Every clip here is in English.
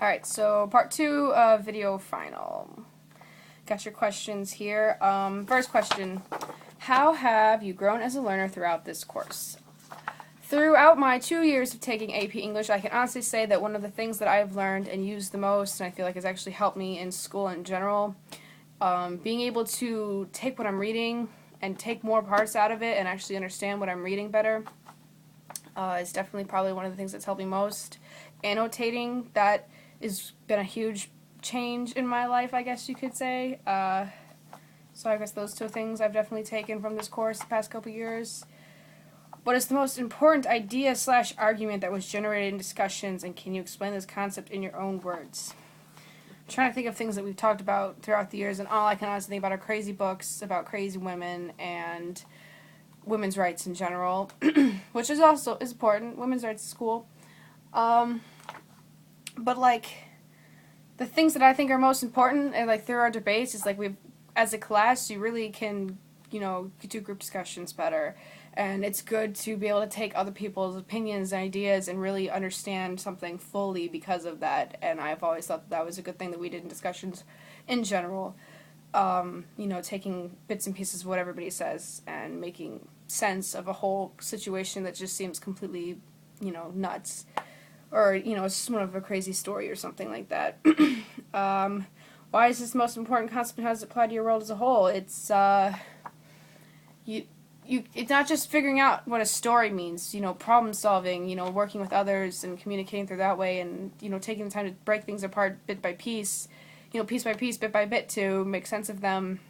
Alright, so part 2 of video final. Got your questions here. First question, how have you grown as a learner throughout this course? Throughout my 2 years of taking AP English, I can honestly say that one of the things that I've learned and used the most, and I feel like has actually helped me in school in general, being able to take what I'm reading and take more parts out of it and actually understand what I'm reading better, is definitely probably one of the things that's helped me most. Annotating, that has been a huge change in my life, I guess you could say. So I guess those two things I've definitely taken from this course the past couple years. What is the most important idea / argument that was generated in discussions, and can you explain this concept in your own words? I'm trying to think of things that we've talked about throughout the years, and all I can honestly think about are crazy books about crazy women and women's rights in general, which is also important. Women's rights is cool. But like, the things that I think are most important, and like through our debates, is like as a class, you really can, do group discussions better. And it's good to be able to take other people's opinions and ideas and really understand something fully because of that. And I've always thought that was a good thing that we did in discussions in general. Taking bits and pieces of what everybody says and making sense of a whole situation that just seems completely, nuts. Or, it's just one of a crazy story or something like that. Why is this the most important concept, and how does it apply to your world as a whole? It's, it's not just figuring out what a story means, problem solving, working with others and communicating through that way, and, taking the time to break things apart bit by piece, piece by piece, bit by bit, to make sense of them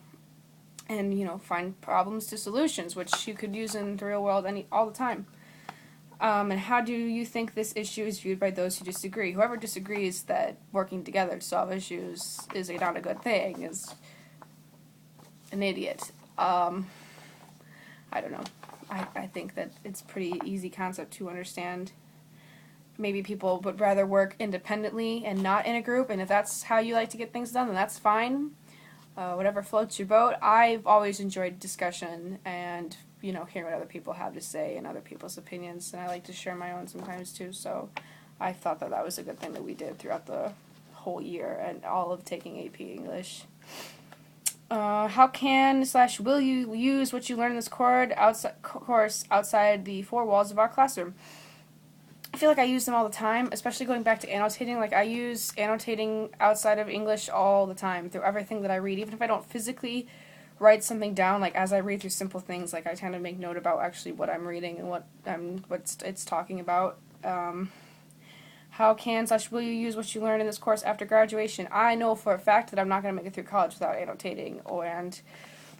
and, find problems to solutions, which you could use in the real world all the time. And how do you think this issue is viewed by those who disagree? Whoever disagrees that working together to solve issues is not a good thing is an idiot. I don't know. I think that it's a pretty easy concept to understand. Maybe people would rather work independently and not in a group, and if that's how you like to get things done, then that's fine. Whatever floats your boat. I've always enjoyed discussion and, hearing what other people have to say and other people's opinions, and I like to share my own sometimes too, so I thought that that was a good thing that we did throughout the whole year and all of taking AP English. How can / will you use what you learn in this course outside the four walls of our classroom? I feel like I use them all the time, especially going back to annotating. Like, I use annotating outside of English all the time through everything that I read. Even if I don't physically write something down, like as I read through simple things, like I tend to make note about actually what I'm reading and what it's talking about. How can / will you use what you learn in this course after graduation? I know for a fact that I'm not going to make it through college without annotating, and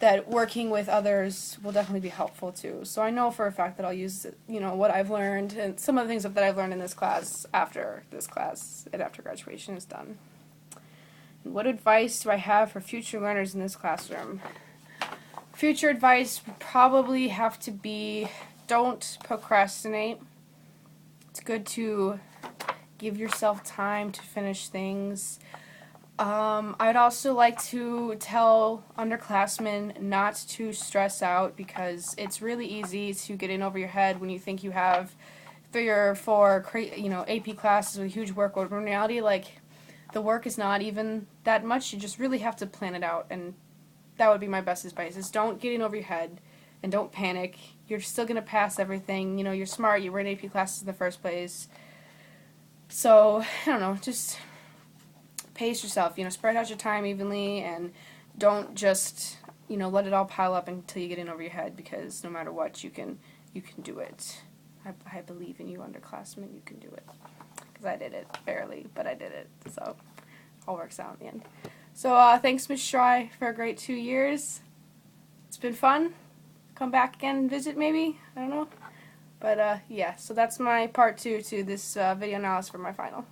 that working with others will definitely be helpful too. So I know for a fact that I'll use, what I've learned and some of the things that I've learned in this class after and after graduation is done. And what advice do I have for future learners in this classroom? Future advice would probably have to be, don't procrastinate. It's good to give yourself time to finish things. I'd also like to tell underclassmen not to stress out, because it's really easy to get in over your head when you think you have 3 or 4 AP classes with a huge workload. In reality, like, the work is not even that much. You just really have to plan it out, and that would be my best advice, is don't get in over your head and don't panic. You're still going to pass everything. You're smart. You were in AP classes in the first place. So, I don't know, just pace yourself, spread out your time evenly, and don't just, let it all pile up until you get in over your head, because no matter what, you can do it. I believe in you, underclassmen, you can do it. Because I did it, barely, but I did it, so it all works out in the end. So, thanks, Ms. Shry, for a great 2 years. It's been fun. Come back again and visit, maybe? I don't know. But, yeah, so that's my part 2 to this video analysis for my final.